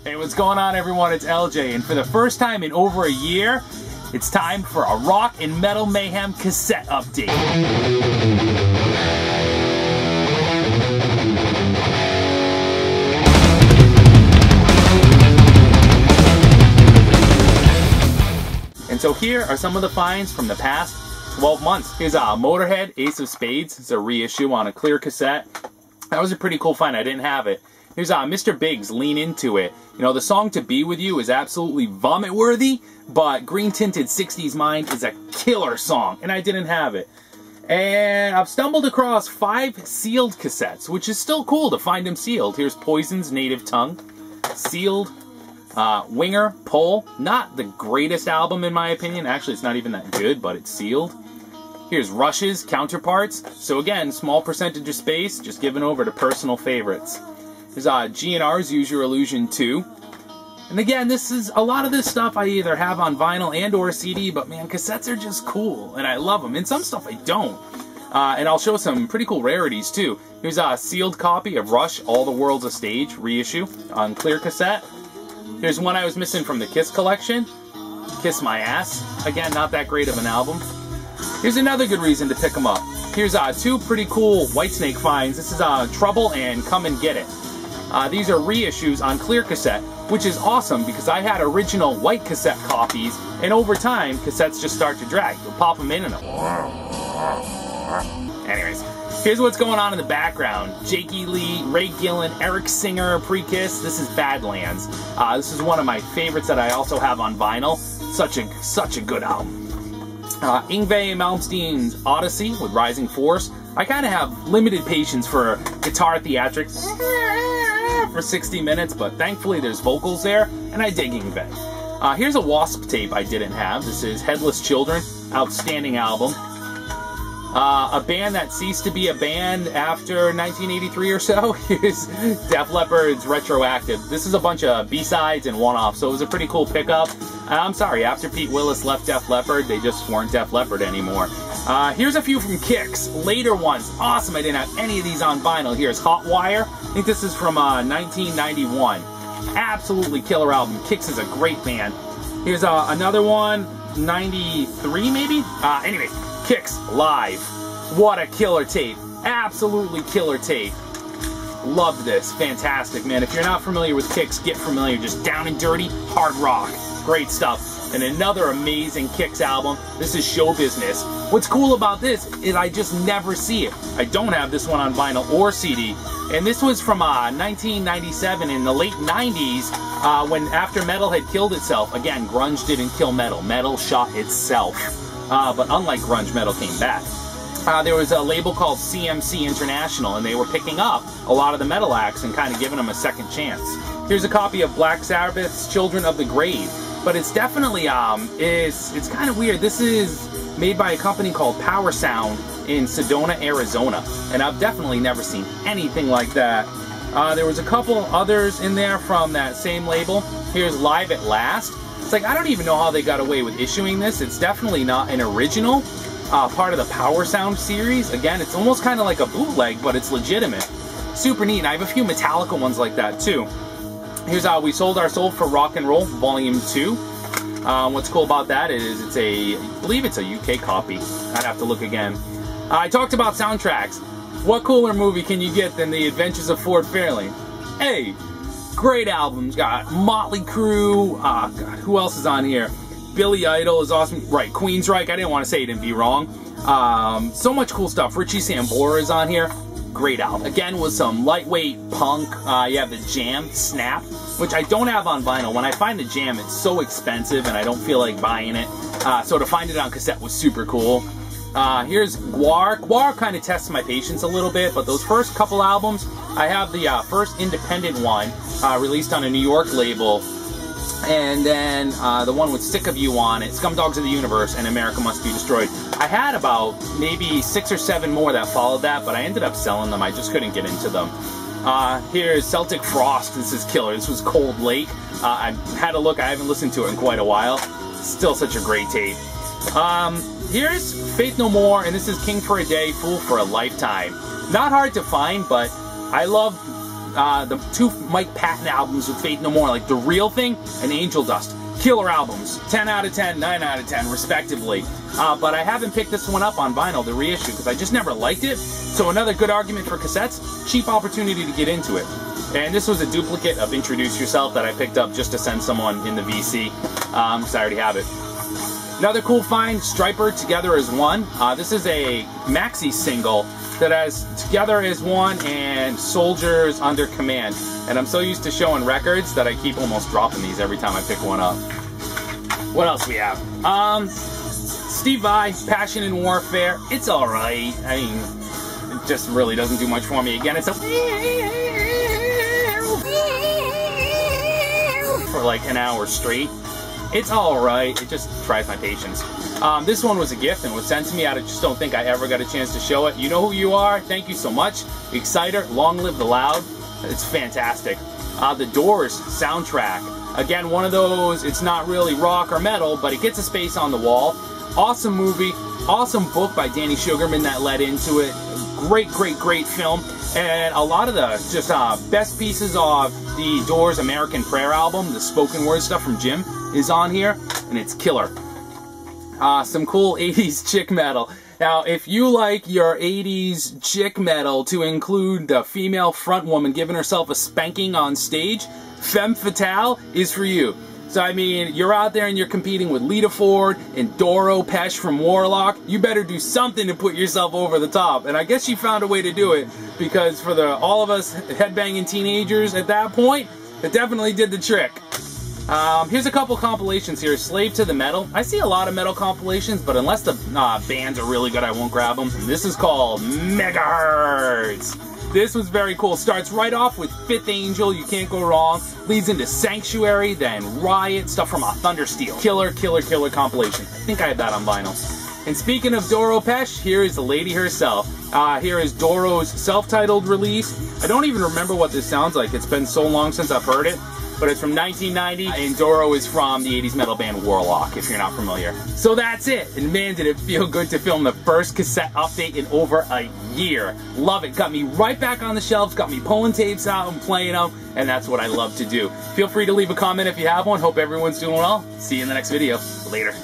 Hey, what's going on, everyone? It's LJ, and for the first time in over a year, it's time for a Rock and Metal Mayhem cassette update. And so here are some of the finds from the past 12 months. Here's Motorhead, Ace of Spades. It's a reissue on a clear cassette. That was a pretty cool find. I didn't have it. Here's Mr. Biggs, Lean Into It. You know, the song To Be With You is absolutely vomit-worthy, but Green Tinted 60s Mind is a killer song, and I didn't have it. And I've stumbled across 5 sealed cassettes, which is still cool to find them sealed. Here's Poison's Native Tongue, sealed. Winger, Pole, not the greatest album in my opinion. Actually, it's not even that good, but it's sealed. Here's Rush's Counterparts. So again, small percentage of space, just given over to personal favorites. There's GNR's Use Your Illusion 2. And again, this is a lot of this stuff I either have on vinyl and or CD, but man, cassettes are just cool, and I love them. And some stuff I don't. And I'll show some pretty cool rarities too. Here's a sealed copy of Rush, All the World's a Stage reissue on clear cassette. Here's one I was missing from the Kiss collection, Kiss My Ass. Again, not that great of an album. Here's another good reason to pick them up. Here's 2 pretty cool Whitesnake finds. This is Trouble and Come and Get It. These are reissues on clear cassette, which is awesome because I had original white cassette copies, and over time, cassettes just start to drag. You'll pop them in and anyways. Here's what's going on in the background. Jakey Lee, Ray Gillen, Eric Singer, Pre-Kiss. This is Badlands. This is one of my favorites that I also have on vinyl. Such a good album. Yngwie Malmsteen's Odyssey with Rising Force. I kind of have limited patience for guitar theatrics for 60 minutes, but thankfully there's vocals there, and I dig Yngwie. Here's a Wasp tape I didn't have. This is Headless Children. Outstanding album. A band that ceased to be a band after 1983 or so. Here's Def Leppard's Retroactive. This is a bunch of B-sides and one-offs, so it was a pretty cool pickup. I'm sorry, after Pete Willis left Def Leppard, they just weren't Def Leppard anymore. Here's a few from Kix, later ones. Awesome, I didn't have any of these on vinyl. Here's Hot Wire. I think this is from 1991. Absolutely killer album. Kix is a great band. Here's another one, 93 maybe? Anyways. Kix Live. What a killer tape. Absolutely killer tape. Love this. Fantastic, man. If you're not familiar with Kix, get familiar. Just down and dirty, hard rock. Great stuff. And another amazing Kix album. This is Show Business. What's cool about this is I just never see it. I don't have this one on vinyl or CD. And this was from 1997 in the late 90s when after metal had killed itself. Again, grunge didn't kill metal. Metal shot itself. But unlike grunge, metal came back. There was a label called CMC International, and they were picking up a lot of the metal acts and kind of giving them a second chance. Here's a copy of Black Sabbath's Children of the Grave, but it's definitely, it's kind of weird. This is made by a company called Power Sound in Sedona, Arizona, and I've definitely never seen anything like that. There was a couple others in there from that same label. Here's Live at Last. It's like, I don't even know how they got away with issuing this. It's definitely not an original part of the Power Sound series. Again, it's almost kind of like a bootleg, but it's legitimate. Super neat. I have a few Metallica ones like that, too. Here's We Sold Our Soul for Rock and Roll, Volume 2. What's cool about that is it's I believe it's a UK copy. I'd have to look again. I talked about soundtracks. What cooler movie can you get than The Adventures of Ford Fairlane? Hey! Great albums. Got Motley Crue. God, who else is on here? Billy Idol is awesome. Right, Queensryche. I didn't want to say it and be wrong. So much cool stuff. Richie Sambora is on here. Great album. Again, with some lightweight punk. You have the Jam, Snap, which I don't have on vinyl. When I find the Jam, it's so expensive and I don't feel like buying it. So to find it on cassette was super cool. Here's Gwar. Gwar kind of tests my patience a little bit, but those first couple albums, I have the first independent one released on a New York label, and then the one with Sick of You on it, Scumdogs of the Universe, and America Must Be Destroyed. I had about maybe 6 or 7 more that followed that, but I ended up selling them. I just couldn't get into them. Here's Celtic Frost. This is killer. This was Cold Lake. I had a look. I haven't listened to it in quite a while. Still such a great tape. Here's Faith No More, and this is King for a Day, Fool for a Lifetime. Not hard to find, but I love the two Mike Patton albums with Faith No More, like The Real Thing and Angel Dust. Killer albums, 10 out of 10, 9 out of 10, respectively. But I haven't picked this one up on vinyl, the reissue, because I just never liked it. So another good argument for cassettes, cheap opportunity to get into it. And this was a duplicate of Introduce Yourself that I picked up just to send someone in the VC, because I already have it. Another cool find, Striper, Together as One. This is a maxi single that has Together as One and Soldiers Under Command. And I'm so used to showing records that I keep almost dropping these every time I pick one up. What else we have? Steve Vai, Passion and Warfare. It's alright. I mean, it just really doesn't do much for me. Again, it's a for like an hour straight. It's alright, it just tries my patience. This one was a gift and was sent to me. I just don't think I ever got a chance to show it. You know who you are, thank you so much. Exciter, Long Live the Loud. It's fantastic. The Doors soundtrack. Again, one of those, it's not really rock or metal, but it gets a space on the wall. Awesome movie, awesome book by Danny Sugarman that led into it. Great, great, great film. And a lot of the just best pieces of the Doors American Prayer album, the spoken word stuff from Jim, is on here, and it's killer. Some cool 80s chick metal. Now, if you like your 80s chick metal to include the female front woman giving herself a spanking on stage, Femme Fatale is for you. So, I mean, you're out there and you're competing with Lita Ford and Doro Pesch from Warlock. You better do something to put yourself over the top. And I guess she found a way to do it, because for all of us headbanging teenagers at that point, it definitely did the trick. Here's a couple compilations here. Slave to the Metal. I see a lot of metal compilations, but unless the bands are really good, I won't grab them. This is called Megahertz. This was very cool. Starts right off with Fifth Angel, you can't go wrong. Leads into Sanctuary, then Riot, stuff from Thundersteel. Killer, killer, killer compilation. I think I had that on vinyl. And speaking of Doro Pesch, here is the lady herself. Here is Doro's self-titled release. I don't even remember what this sounds like. It's been so long since I've heard it. But it's from 1990, and Doro is from the 80s metal band Warlock, if you're not familiar. So that's it, and man, did it feel good to film the first cassette update in over a year. Love it, got me right back on the shelves, got me pulling tapes out and playing them, and that's what I love to do. Feel free to leave a comment if you have one. Hope everyone's doing well. See you in the next video. Later.